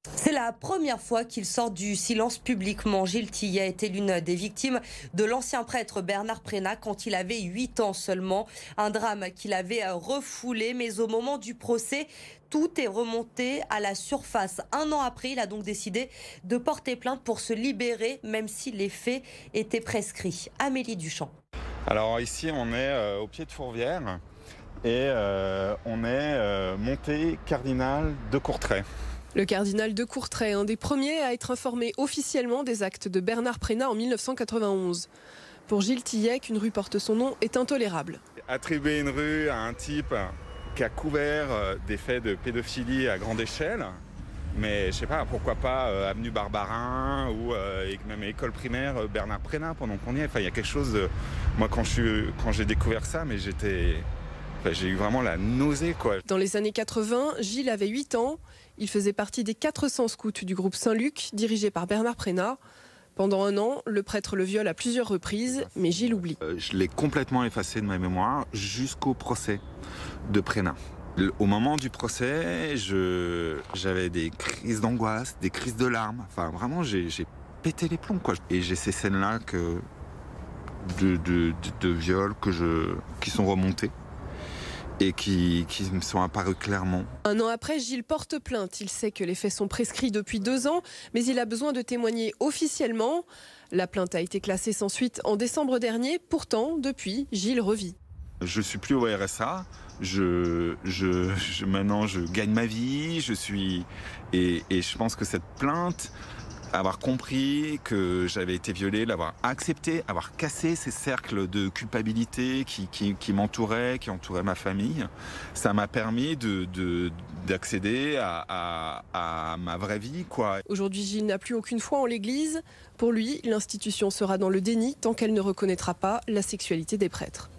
C'est la première fois qu'il sort du silence publiquement. Gilles Tillet était l'une des victimes de l'ancien prêtre Bernard Prénat quand il avait 8 ans seulement. Un drame qu'il avait refoulé, mais au moment du procès, tout est remonté à la surface. Un an après, il a donc décidé de porter plainte pour se libérer, même si les faits étaient prescrits. Amélie Duchamp. Alors ici, on est au pied de Fourvière et on est monté cardinal de Courtrai. Le cardinal de Courtrai, un des premiers à être informé officiellement des actes de Bernard Prénat en 1991. Pour Gilles Tillet, qu'une rue porte son nom est intolérable. Attribuer une rue à un type qui a couvert des faits de pédophilie à grande échelle, mais je sais pas, pourquoi pas avenue Barbarin ou même école primaire Bernard Prénat pendant qu'on y est. Enfin, il y a quelque chose de... Moi, quand j'ai découvert ça, mais j'ai eu vraiment la nausée, quoi. Dans les années 80, Gilles avait 8 ans. Il faisait partie des 400 scouts du groupe Saint-Luc, dirigé par Bernard Prénat. Pendant un an, le prêtre le viole à plusieurs reprises, mais Gilles oublie. Je l'ai complètement effacé de ma mémoire jusqu'au procès de Prénat. Au moment du procès, j'avais des crises d'angoisse, des crises de larmes. Enfin, vraiment, j'ai pété les plombs, quoi. Et j'ai ces scènes-là de viol qui sont remontées et qui me sont apparus clairement. Un an après, Gilles porte plainte. Il sait que les faits sont prescrits depuis 2 ans, mais il a besoin de témoigner officiellement. La plainte a été classée sans suite en décembre dernier. Pourtant, depuis, Gilles revit. Je suis plus au RSA. Maintenant, je gagne ma vie. Et je pense que cette plainte, avoir compris que j'avais été violé, l'avoir accepté, avoir cassé ces cercles de culpabilité qui m'entouraient, qui entouraient ma famille, ça m'a permis d'accéder à ma vraie vie, quoi. Aujourd'hui, Gilles n'a plus aucune foi en l'Église. Pour lui, l'institution sera dans le déni tant qu'elle ne reconnaîtra pas la sexualité des prêtres.